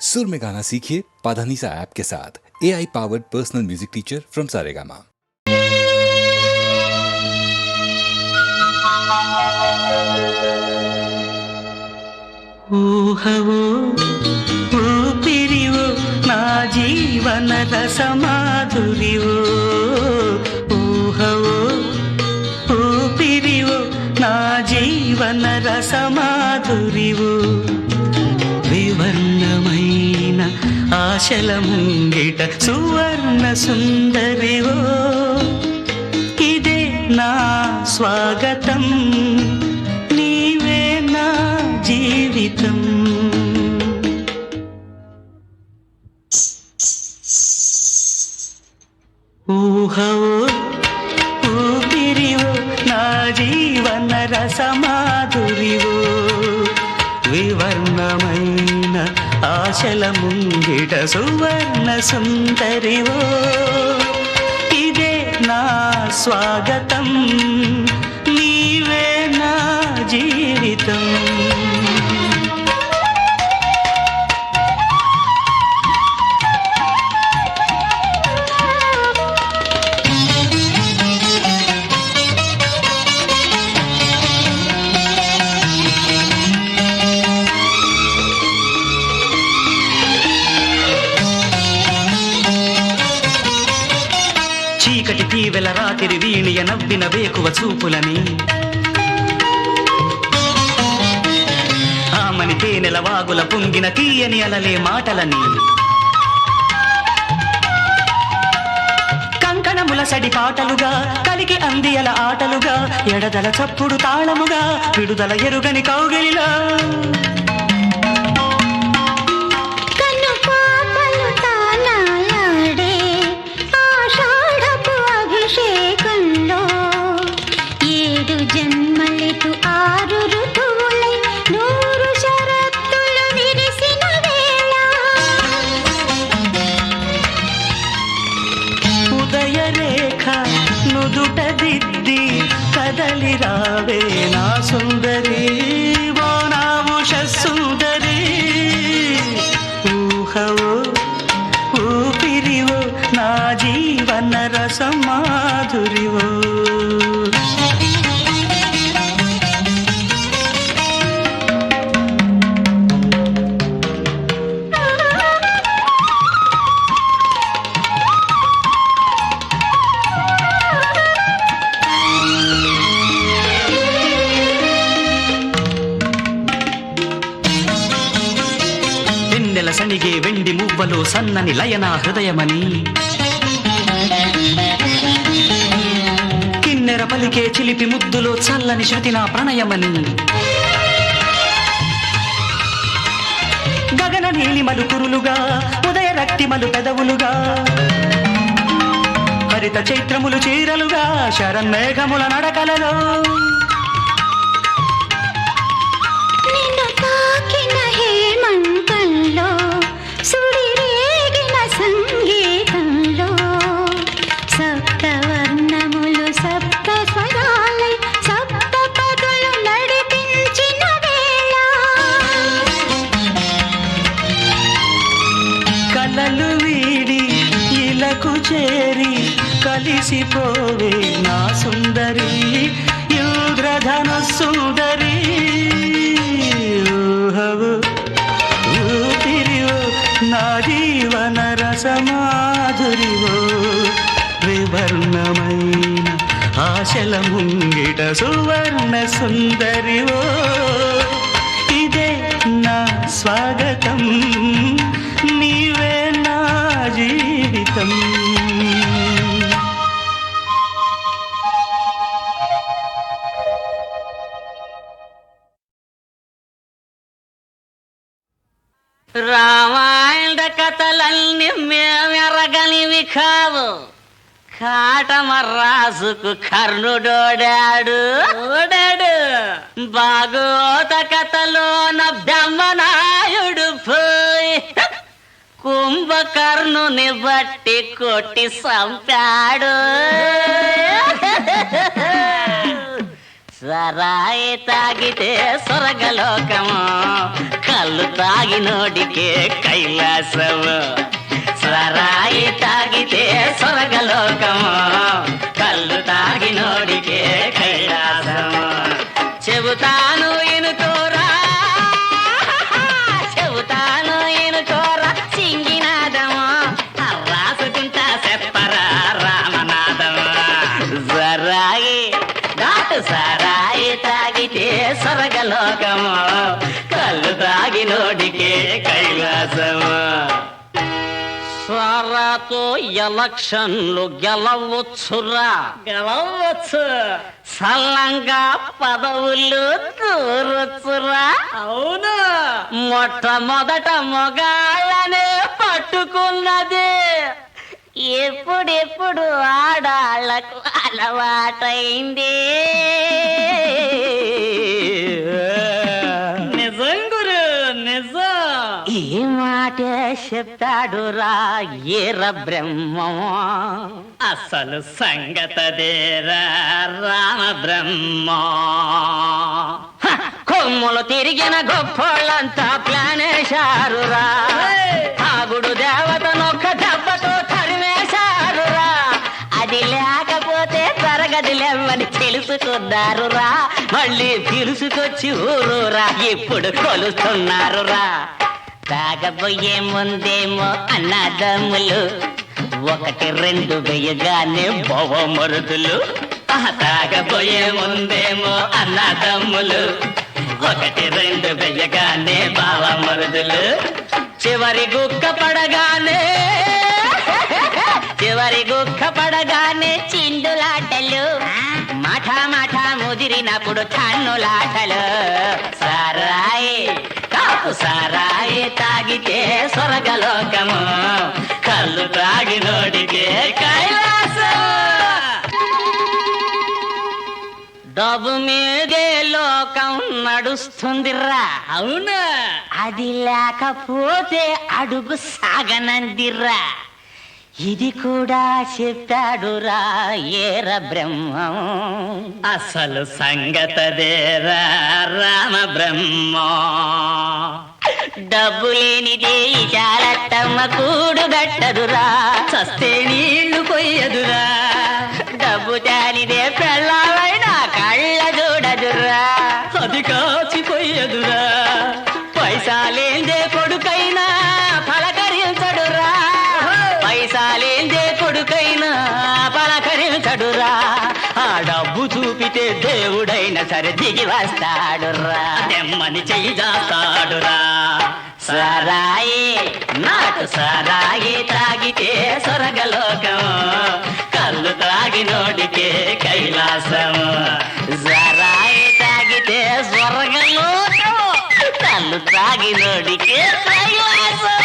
सुर में गाना सीखिए पाधानीसा ऐप के साथ। AI powered personal music teacher from Saregama. ఊహవో ఊపిరివో నా జీవన రసమాధురివో ఊహవో ఊపిరివో నా జీవన రసమాధురివో వివర్ణమైన ఆశల ముంగిట సువర్ణ సుందరివో ఇదే నా స్వాగతం జీవితం ఊహవో ఊపిరివో నా జీవన రసమాధురివో వివర్ణమైన ఆశల ముంగిట సువర్ణ సుందరివో ఇదే నా స్వాగతం నీవే నా జీవితం. చీకటి తీవెల రాతిరి వీణియ నవ్విన వేకువ చూపులని ఆమని తేనెల వాగుల పొంగిన తీయని అలలే మాటలని కంకణముల సడి పాటలుగా కలిగి అందియల ఆటలుగా ఎడదల చప్పుడు తాళముగా విడుదల ఎరుగని కౌగిలిలో నుదుట దిద్ది కదలి రావే నా సుందరి ఓ నా ఉష సుందరి ఊహవో ఊపిరివో నా జీవన రసమాధురివో సనిగే వెండి మువ్వలో సన్నని లయనా హృదయమని కిన్నెర పలికే చిలిపి ముద్దులో చల్లని శృతి నా ప్రణయమని గగన నీలిమలు కురులుగా ఉదయ రక్తిమలు పెదవులుగా హరిత చైత్రములు చీరలుగా శరన్మేఘముల నడకలలో కలలు వీడి ఇలకు చేరి కలిసిపోవే నా సుందరి యుద్రధను సుందరి ఊహవో ఊపిరివో నా జీవన రసమాధురివో వివర్ణమైన ఆశల ముంగిట సువర్ణ సుందరివో ఇదే నా స్వాగతం నీవే నా జీవితం. రామాయణ కథలన్నీ మేమెరగనివి కావు. కాటమర్రాజుకు కర్ణుడోడాడు భాగవత కథలోన బ్రహ్మనాయుడు పోయి కుంభకర్ణుని బట్టి కొట్టి సంపాడు. సరాయి తాగితే స్వర్గలోకము, కళ్ళు తాగినోడికే కైలాసము సరాయి తాగితే స్వర్గలోకము కళ్ళు తాగినోడికే కైలాసము చెబుతాను ఇనుకోరా చెబుతాను ఇనుకోరా సింగినాదము రాసుకుంటా చెప్పరా రామనాదము సరాయి ఘాటు సరాయి తాగితే స్వర్గలోకము కళ్ళు తాగినోడికే కైలాసము సారాతో ఎలక్షన్లు గెలవచ్చురా గెలవచ్చు సల్లంగా పదవులు కూరొచ్చురా అవును మొట్టమొదట మొగాళ్ళనే పట్టుకున్నది ఎప్పుడెప్పుడు ఆడాళ్లకు అలవాటైంది నిజం గురు నిజం ఈ మాట చెప్తాడురా ఏర బ్రహ్మం అసలు సంగతదేరా రామ బ్రహ్మ కొమ్ములు తిరిగిన గొప్పోళ్ళంతా ప్లానేశారురా ఆగుడు దేవతనొక్క దెబ్బతో తరిమేశారురా అది లేకపోతే తరగదిలేవని తెలుసుకున్నారురా మళ్ళీ తెలుసుకొచ్చి ఊరురా ఇప్పుడు కొలుస్తున్నారురా తాగబోయే ముందేమో అన్నదమ్ములు ఒకటి రెండు వేయగానే బొవమరుదులు తాగబోయే ముందేమో అన్నదమ్ములు ఒకటి రెండు వేయగానే బావమరుదులు చివరి గుక్క పడగానే చిందులాటలు మాట మాట ముదిరినప్పుడు తన్నులాటలు సారాయి కాపు సారాయి తాగితే స్వర్గలోకము కళ్ళు తాగినోడికే కైలాసం డబ్బు మీదే లోకం నడుస్తుందిరా అవునా అది లేకపోతే అడుగు సాగనందిరా ఇది కూడా చెప్తాడురా ఏర బ్రహ్మం అసలు సంగతదేరా రామ బ్రహ్మ డబ్బు లేనిదే చాలత్తమ్మ కూడు గట్టదురా చస్తే నీళ్లు కొయ్యదురా డబ్బు చాలిదే పెళ్ళాలైనా కళ్ళ చూడదురా అది కాచిపోయదురా పైసాలేందే కొడుకైనా పలకరించడురా పైసాలేందే కొడుకైనా పలకరించడురా ఆ డబ్బు చూపితే దేవుడైనా సరే దిగి వస్తాడురా దెమ్మని చెయ్యి చేస్తాడురా సారాయి నాటు సారాయి తాగితే స్వర్గలోకం కళ్ళు తాగినోడికే కైలాసము సారాయి తాగితే స్వర్గలోకం కళ్ళు తాగినోడికే కైలాసం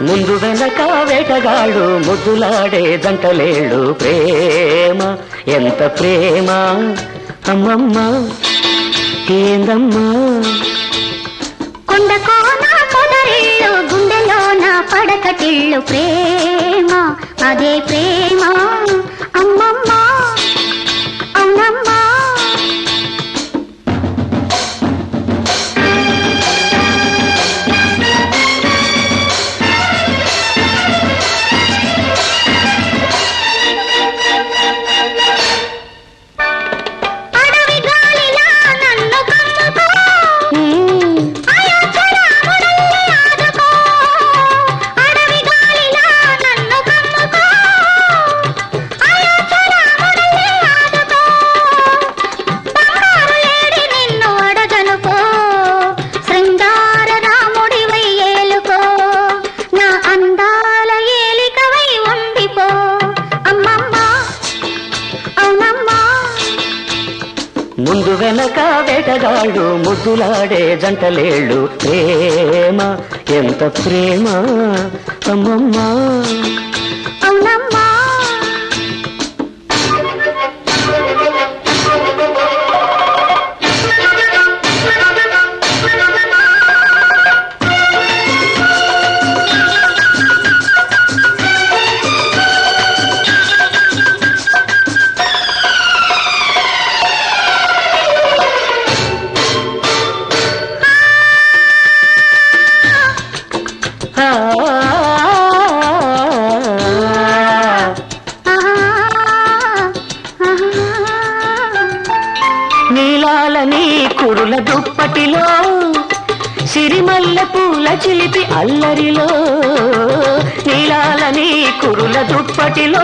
ముందు వెనక వేటగాడు ముద్దులాడే జంటలేళ్ళు ప్రేమ ఎంత ప్రేమ అమ్మమ్మ ఏందమ్మా కొండ కోన పొదరిల్లు గుండెలోన పడకటిల్లు ప్రేమ అదే ప్రేమ అమ్మమ్మ అవునమ్మా ముందు వెనక వేటగాడు ముద్దులాడే జంటలేళ్ళు ప్రేమ ఎంత ప్రేమ అమ్మమ్మ అవునమ్మా నీలాలని కురుల దుప్పటిలో సిరిమల్లె పూల చిలిపి అల్లరిలో నీలాలని కురుల దుప్పటిలో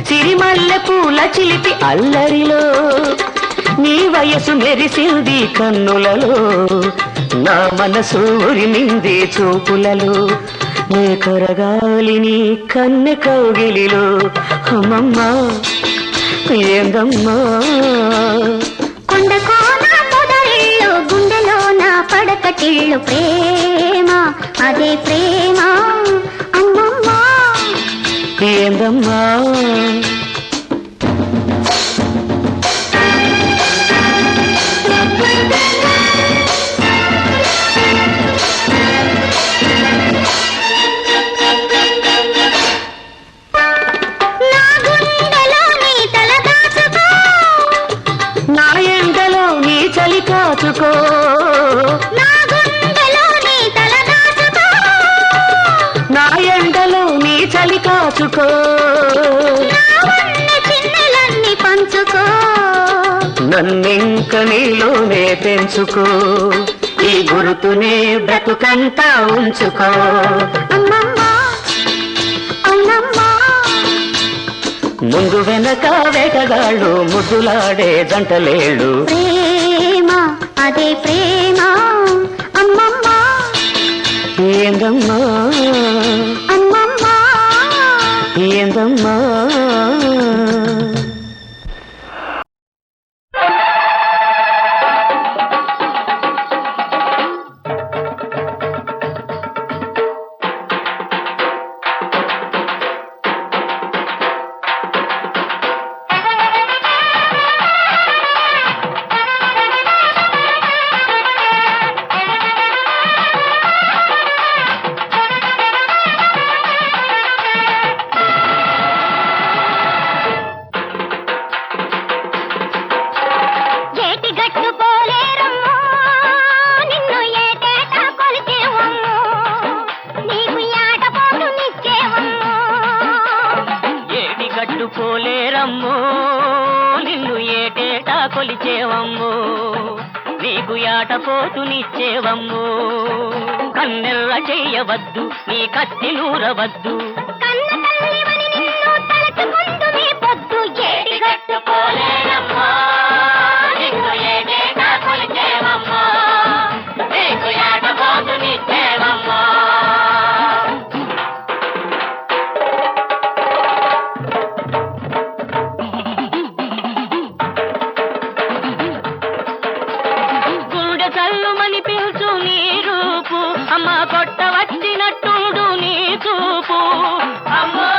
సిరిమల్లె పూల చిలిపి అల్లరిలో నీ వయసు మెరిసింది కన్నులలో నా మనసు ఉరిమింది చూపులలో నే కరగాలిని కన్నె కౌగిలిలో అమ్మమ్మ ఏందమ్మా కొండ కోన పొదరిల్లు గుండెలో నా పడకటిల్లు ప్రేమ అదే ప్రేమ అమ్మమ్మ ఏందమ్మా కాచుకో నా గుండెలో నీ తల దాచుకో నా ఎండలో నీ చలి కాచుకో చిన్నెలన్నీ పంచుకో నన్నింక నీలోనే పెంచుకో ఈ గురుతునే బ్రతుకంతా ఉంచుకో అమ్మమ్మ అవునమ్మా ముందు వెనక వేటగాళ్ళు ముద్దులాడే జంటలేళ్ళు ప్రేమ అదే ప్రేమ అమ్మమ్మ ఏందమ్మా అమ్మమ్మ ఏందమ్మా పోలేరమ్మో నిన్ను ఏటేటా కొలిచేవమ్మో నీకు యాటపోతునిచ్చేవమ్మో కన్నెల్ల చెయ్యవద్దు నీ కత్తి నూరవద్దు పోలేరమ్మో నిన్ను ఏటేటా కొలిచేవమ్మో నీకు యాటపోతునిచ్చేవమ్మో అమ్మ కొట్ట వచ్చినట్టుడు నీ చూపు అమ్మో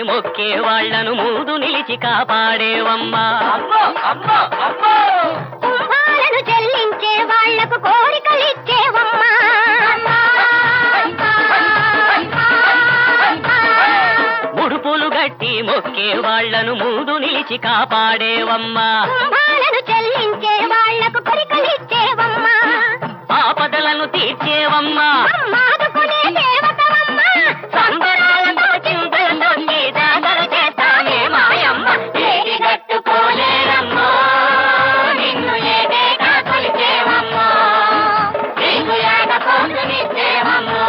మొక్కే వాళ్లను ముందు నిలిచి కాపాడేవమ్మా కుంభాలను చెల్లించే వాళ్లకు కోరికలిచ్చేవమ్మా ముడుపులు గట్టి మొక్కే వాళ్లను ముందు నిలిచి కాపాడేవమ్మా కుంభాలను చెల్లించే వాళ్లకు కోరికలిచ్చేవమ్మా ఆపదలను తీర్చేవమ్మా ఆదుకునే దేవతవమ్మా సంబరాలతో చింతలతో నీ జాతర చేస్తామే మాయమ్మ ఏడి కట్టుకోలేరమ్మో నిన్ను ఏటేటా కొలిచేవమ్మో నీకు యాటపోతునిచ్చేవమ్మో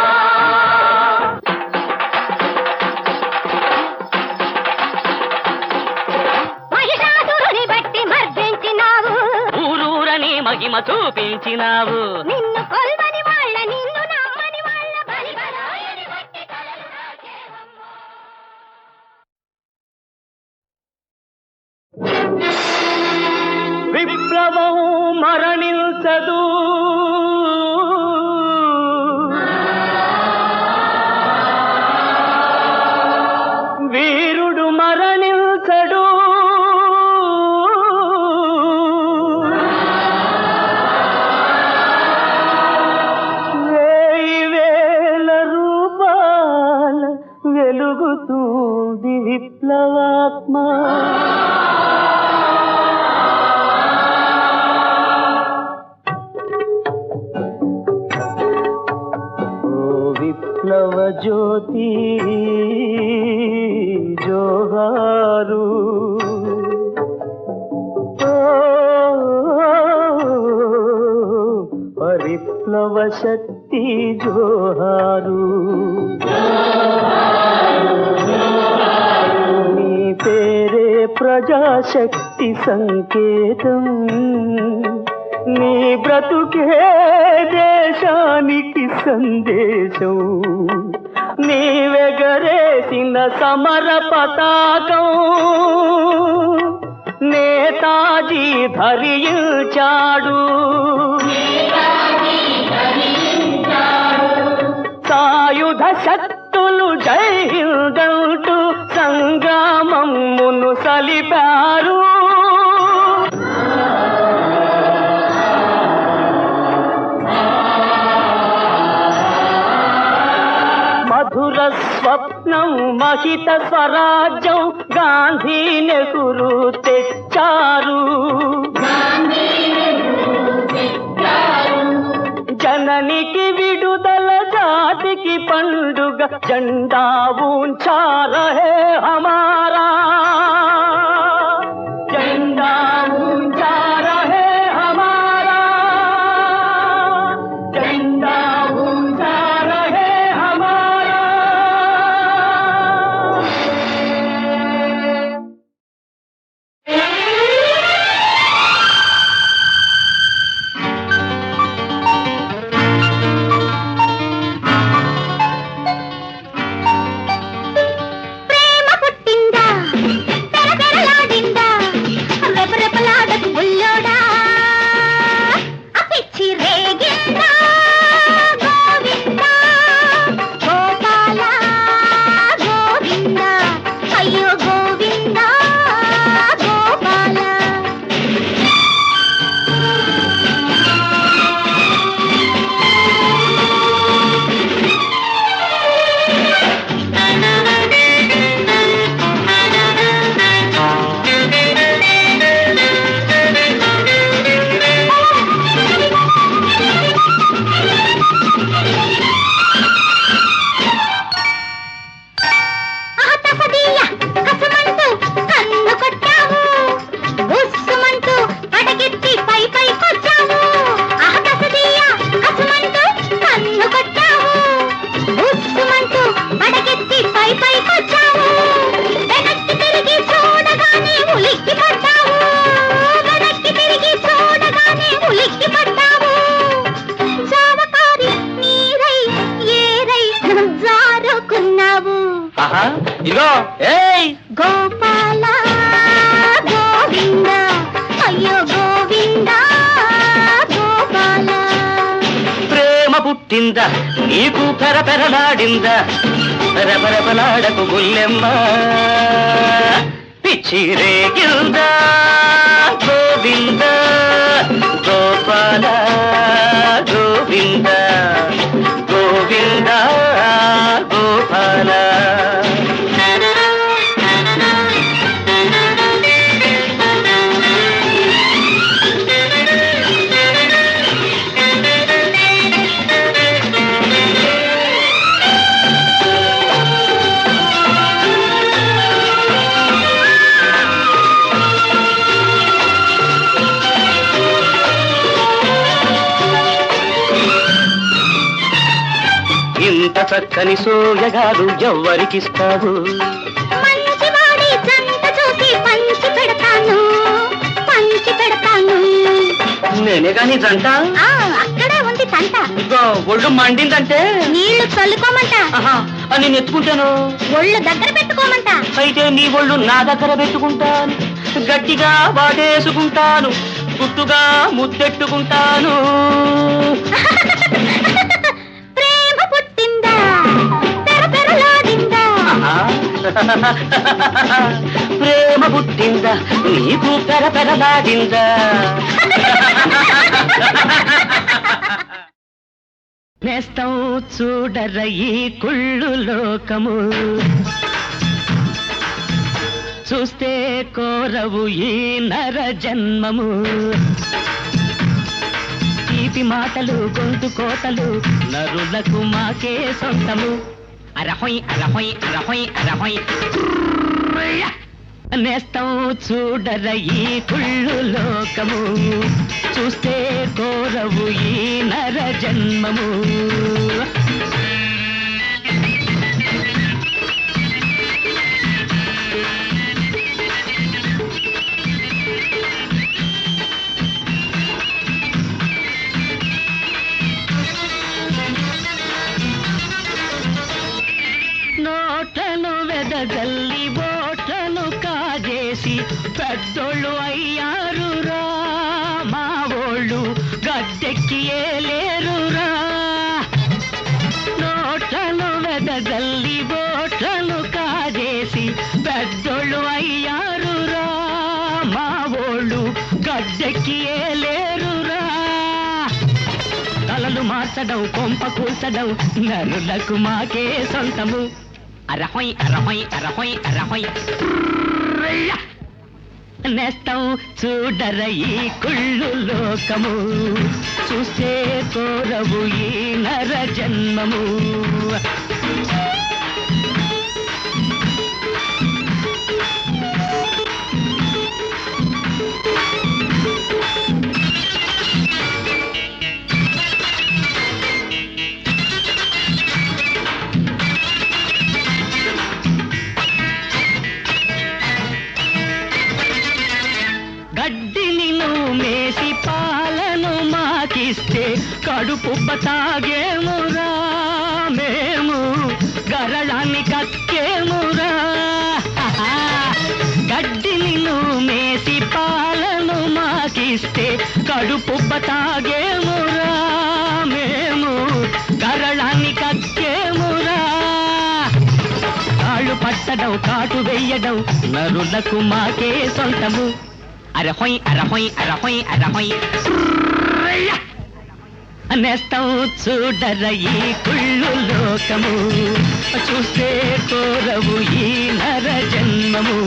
మహిషాసురుని బట్టి మర్దించినావు ఊరూరని మహిమ చూపించినావు నిన్ను కొల్వని వాళ్ళ నిన్ను నమ్మని వాళ్ళ బలిబలాయని బట్టి తలలు నాకేవమ్మో విప్లవం మరణించదు వెలుగుతుంది విప్లవాత్మ. విప్లవ జ్యోతి జోహారు, విప్లవ శక్తి జోహారు. నీ పేరే ప్రజాశక్తి సంకేతం, నీ బ్రతుకే దేశానికి సందేశం, నీవెగరేసిన సమర పతాకం నేతాజీ ధరించాడు. సాయుధ శక్తులు జై హిందంటూ సంగ్రామమును సలిపారు. మధుర స్వప్నం మహిత స్వరాజ్యం గాంధీ నెహ్రూ తెచ్చారు. జననికి విడుదల జాతికి పండుగ జెండా ఊంచా రహే హమారా, జెండా ఊంచా రహే హమారా, జెండా ఊంచా రహే హమారా. ఇగో ఏయ్ గోపాల గోవింద అయ్యో గోవింద గోపాల. ప్రేమ పుట్టిందా నీకు పెరపెరలాడిందా, రెపరెపలాడకు గుల్లెమ్మ పిచ్చి రేగిందా. గోవింద గోపాల గోవింద గోవింద గోపాల. ఇంత చక్కని సోయగాడు ఎవ్వరికిస్తాడు? మంచివాడి జంట చూసి పంచి పెడతాను, పంచి పెడతాను. నేనే కాని జంట అక్కడే ఉంది తంట. ఇదిగో ఒళ్ళు మండిందంటే నీళ్లు చల్లుకోమంట, అని నెత్తుకుంటాను. ఒళ్ళు దగ్గర పెట్టుకోమంట. అయితే నీ ఒళ్ళు నా దగ్గర పెట్టుకుంటాను, గట్టిగా వాడేసుకుంటాను, గుట్టుగా ముద్దెట్టుకుంటాను. ప్రేమ పుట్టిందా పెరపెరలాడిందా, ప్రేమ పుట్టిందా నీకు పెరపెరలాడిందా. నేస్తం చూడర ఈ కుళ్ళు లోకము చూస్తే కోరవు ఈ నర జన్మము తీపి మాటలు గొంతు కోతలు నరులకు మాకే సొంతము అరహొయ్ అరహొయ్ అరహొయ్ అరహొయ్ నేస్తం చూడర ఈ కుళ్ళు లోకము చూస్తే కోరవు ఈ నర జన్మము నోట్లను వెదజల్లి ఓట్లను కాజేసి పెద్దోళ్ళు అయ్యారురా మా ఓళ్ళు గద్దెక్కి ఏలేరురా నోట్లను వెదజల్లి ఓట్లను కాజేసి పెద్దోళ్ళు అయ్యారురా మా ఓళ్ళు గద్దెక్కి ఏలేరురా తలలు మార్చడం కొంప కూల్చడం నరులకు మాకే సొంతము అరహొయ్ అరహొయ్ అరహొయ్ అరహొయ్ నేస్తం చూడర ఈ కుళ్ళు లోకము చూస్తే కోరవు ఈ నర జన్మము గడ్డిని నువ్వు మేసి పాలను మాకిస్తే కడుపుబ్బ తాగేమురా మేము గరళాన్ని కక్కేమురా గడ్డిని నువ్వు మేసి పాలను మాకిస్తే కడుపుబ్బ తాగేమురా మేము గరళాన్ని కక్కేమురా కాళ్ళు పట్టడం కాటు వెయ్యడం నరులకు మాకే సొంతము అరహొయ్ అరహొయ్ అరహొయ్ అరహొయ్ నేస్తం చూడర ఈ కుళ్ళు లోకము చూస్తే కోరవు ఈ నర జన్మము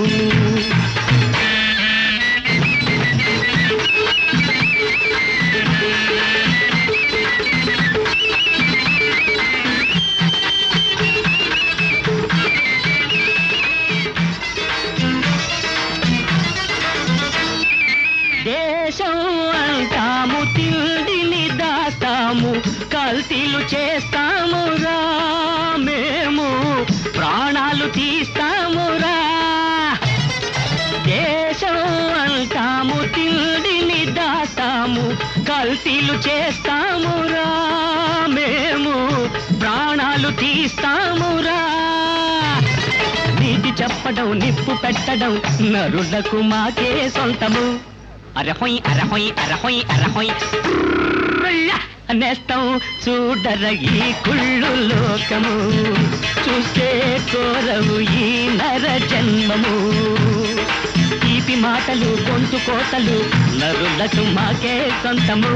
దేశం అంటాము తిండిని దాస్తాము కల్తీలు చేస్తామురా మేము ప్రాణాలు తీస్తామురా దేశం అంటాము తిండిని దాస్తాము కల్తీలు చేస్తామురా మేము ప్రాణాలు తీస్తామురా నీతి చెప్పడం నిప్పు పెట్టడం నరులకు మాకే సొంతము అరహొయ్ అరహొయ్ అరహొయ్ అరహొయ్ నేస్తం చూడర ఈ కుళ్ళు లోకము చూస్తే కోరవు ఈ నర జన్మము తీపి మాటలు గొంతు కోతలు నరులకు మాకే సొంతము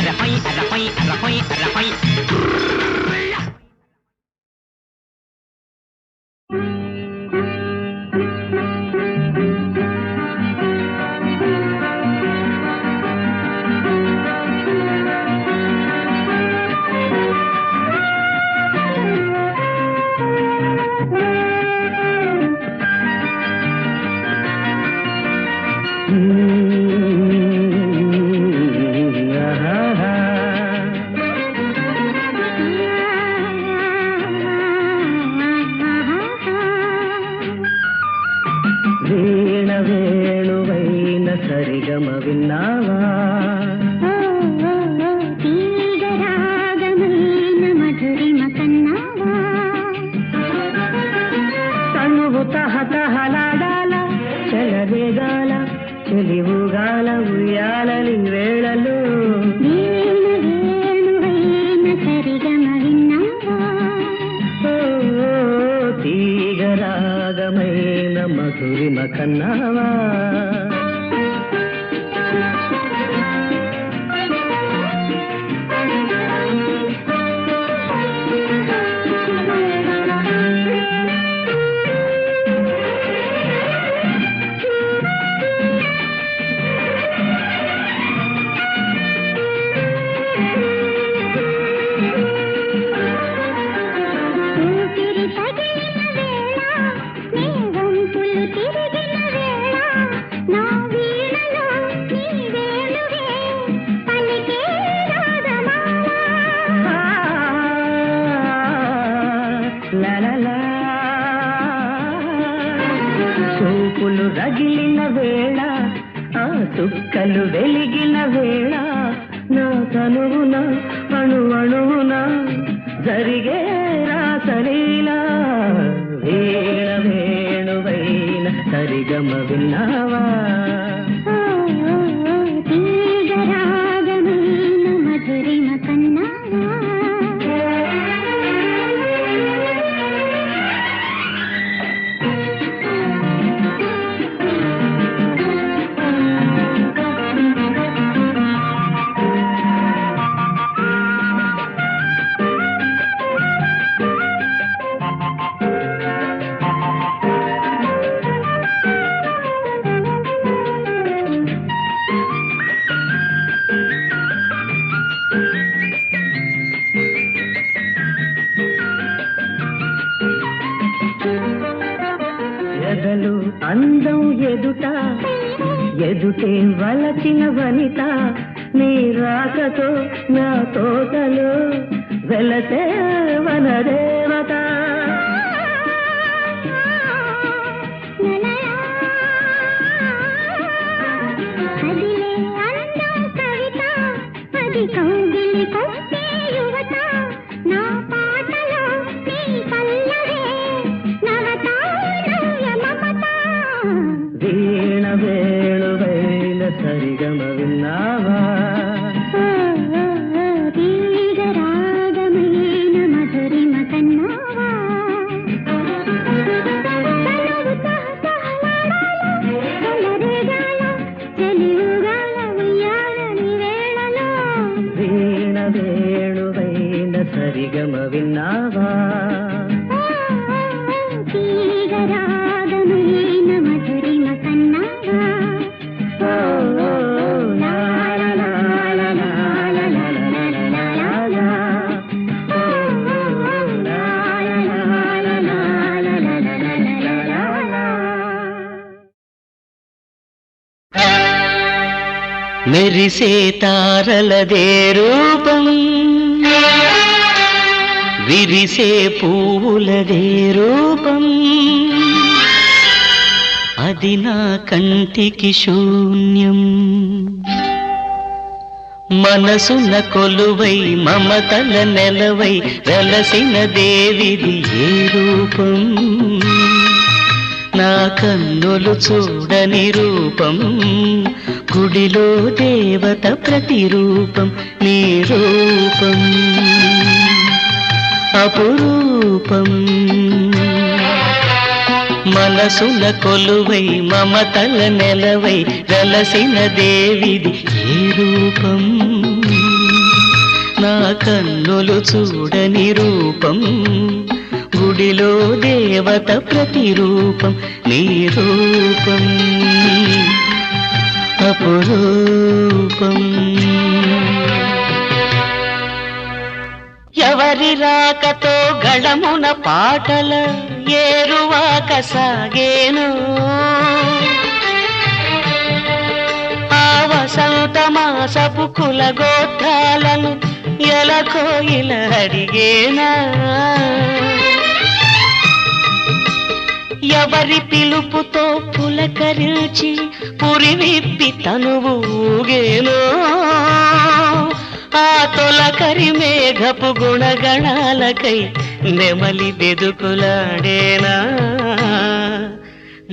అరహొయ్ అరహొయ్ అరహొయ్ అరహొయ్ వీణ వేణువైన సరిగమ విన్నావా తీగరాగమైన మధురిమ కన్నావా తనువు తహతహలాడాల చెలరేగాల చెలివుగాల ఉయ్యాలని వేళలు వేణువైన సరిగమ విన్నావా తీగరాగమైన మధురిమ కన్నావా లలలా చూపులు రగిలిన వేళ ఆ చుక్కలు వెలిగిన వేళ నా తనువున అణువణువున జరిగే రాసలీలా వీణ వేణువైన సరిగమ విన్నావా తీగరాగమైన మధురిమ కన్నావా ఎదలు అందం ఎదుట ఎదుటే వలచిన వనిత నీ రాకతో నా తోటలో వెలసే వనదేవత కదిలే అందం కవిత అది కౌగిలి కొట్టే యువత నా పాటలో నీ పల్లవే నవత నవ్య మమత వీణ వేణువైన సరిగమ విన్నావా తీగరాగమైన మధురిమ కన్నావా వీణ వేణువైన సరిగమ విన్నావా తీగరాగమైన మధురిమ కన్నావా మెరిసే తారలదే రూపం విరిసే పువ్వులదే రూపం అది నా కంటికి శూన్యం మనసున కొలువై మమతల నెలవై వెలసిన దేవిది ఏ రూపం నా కన్నులు చూడని రూపం గుడిలో దేవత ప్రతిరూపం నీ రూపం అపురూపం మనసున కొలువై మమతల నెలవై వెలసిన దేవిది ఏ రూపం నా కన్నులు చూడని రూపం గుడిలో దేవత ప్రతిరూపం నీ రూపం అపురూపం ఎవరి రాకతో గళమున పాటల ఏరువాక సాగేను ఆ వసంత మాసపు కులగోత్రాలను ఎలకోయిల అడిగేనా ఎవరి పిలుపుతో పులకరించి పురివిప్పి తనువు ఊగేనో ఆ తొలకరి మేఘపు గుణగణాలకై నెమలి బెదుకులాడేనా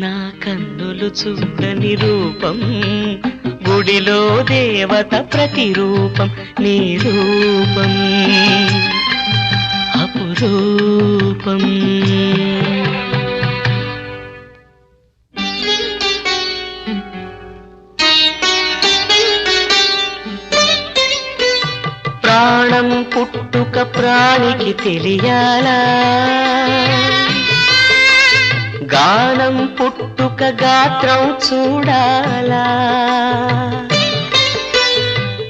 నా కన్నులు చూడని రూపం గుడిలో దేవత ప్రతిరూపం నీ రూపం అపురూపం ప్రాణం పుట్టుక ప్రాణికి తెలియాలా గానం పుట్టుక గాత్రం చూడాలా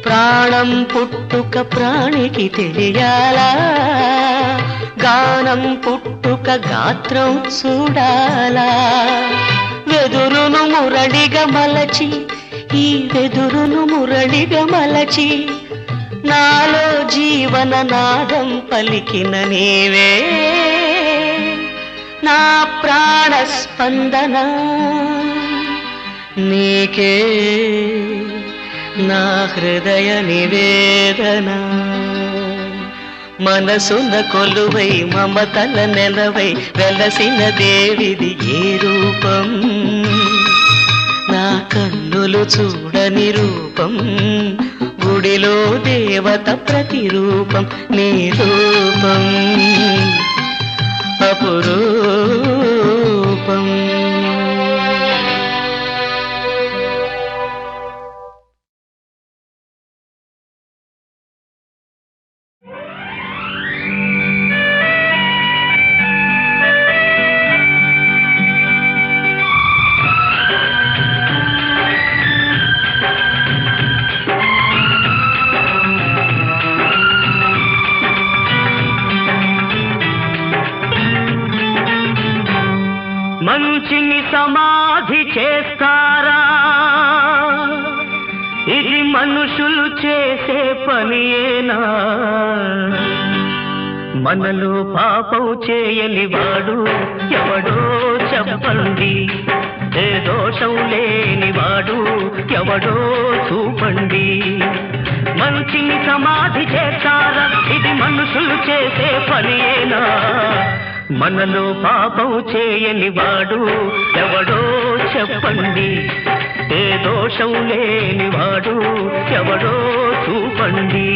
ప్రాణం పుట్టుక ప్రాణికి తెలియాలా గానం పుట్టుక గాత్రం చూడాలా వెదురును మురళిగా మలచి ఈ వెదురును మురళిగా మలచి నాలో జీవన నాదం పలికిన నీవే నా ప్రాణ స్పందన నీకే నా హృదయ నివేదన మనసున కొలువై మమతల నెలవై వెలసిన దేవిది ఏ రూపం నా కన్నులు చూడని రూపం గుడిలో దేవత ప్రతిరూపం నీ రూపం అపురూపం మంచిని సమాధి చేస్తారా ఇది మనుషులు చేసే పనియేనా మనలో పాపం చేయని వాడు ఎవడో చెప్పండి ఏ దోషం లేని వాడు ఎవడో చూపండి మంచిని సమాధి చేస్తారా ఇది మనుషులు చేసే పనియేనా మనలో పాపం చేయని వాడు ఎవడో చెప్పండి ఏ దోషం లేని వాడు ఎవడో చూపండి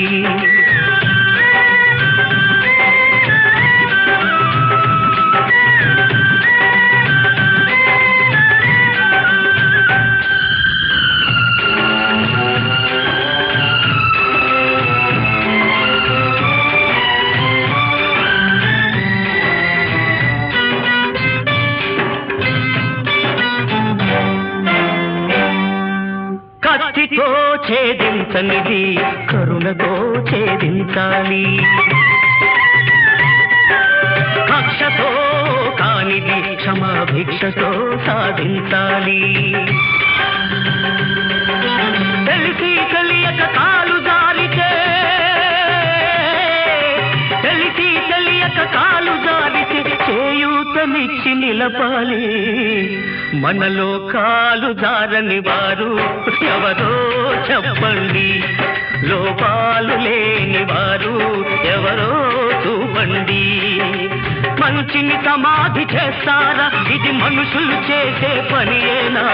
కత్తితో ఛేదించనిది కరుణతో ఛేదించాలి కక్షతో కానిది క్షమాభిక్షతో సాధించాలి తెలిసి తెలియక కాలు జారితే తెలిసి తెలియక కాలు జారితే చేయూతనిచ్చి నిలపాలి మనలో కాలు జారని వారు ఎవరో చెప్పండి లోపాలు లేని వారు ఎవరో చూపండి మంచిని సమాధి చేస్తారా ఇది మనుషులు చేసే పనియేనా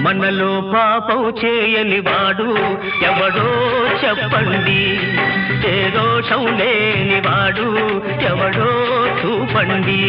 మనలో పాపం చేయని వాడు ఎవడో చెప్పండి ఏ దోషం లేని వాడు ఎవడో చూపండి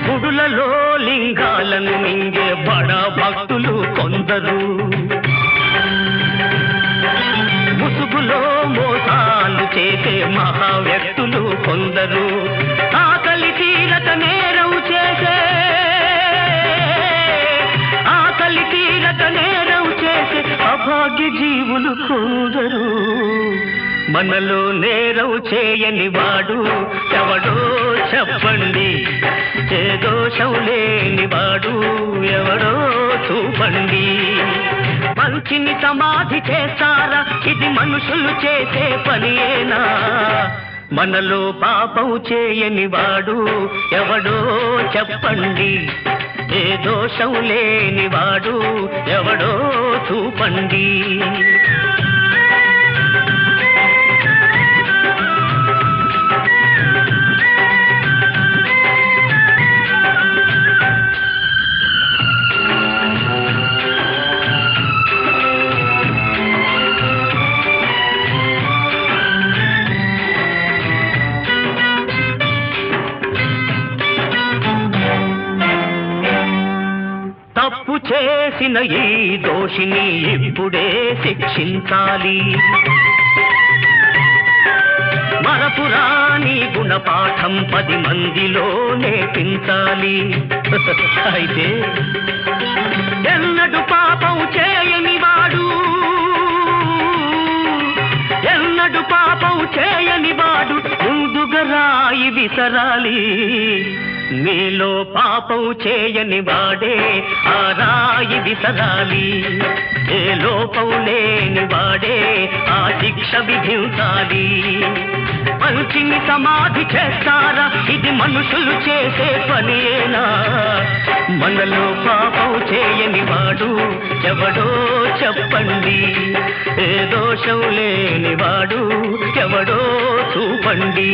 గుడులలో లింగాలను మింగే బడా భక్తులు కొందరు ముసుగులో మోసాలు చేసే మహా వ్యక్తులు కొందరు ఆకలి తీరక నేరం చేసే ఆకలి తీరక నేరం చేసే అభాగ్య జీవులు కొందరు మనలో నేరం చేయని వాడు ఎవడో చెప్పండి ఏ దోషం లేని వాడు ఎవడో చూపండి మంచిని సమాధి చేస్తారా ఇది మనుషులు చేసే పనియేనా మనలో పాపం చేయని వాడు ఎవడో చెప్పండి ఏ దోషం లేని వాడు ఎవడో చూపండి తప్పు చేసిన ఈ దోషిని ఇప్పుడే శిక్షించాలి మరపురాని గుణపాఠం 10 మందిలో నేర్పించాలి అయితే ఎన్నడు పాప రాయి విసరాలి మీలో పాపం చేయని వాడే ఆ రాయి విసరాలి ఏ లోపం లేని వాడే ఆ శిక్ష విధించాలి మంచిని సమాధి చేస్తారా ఇది మనుషులు చేసే పనియేనా మనలో పాపం చేయని వాడు ఎవడో చెప్పండి ఏ దోషం లేని వాడు ఎవడో చూపండి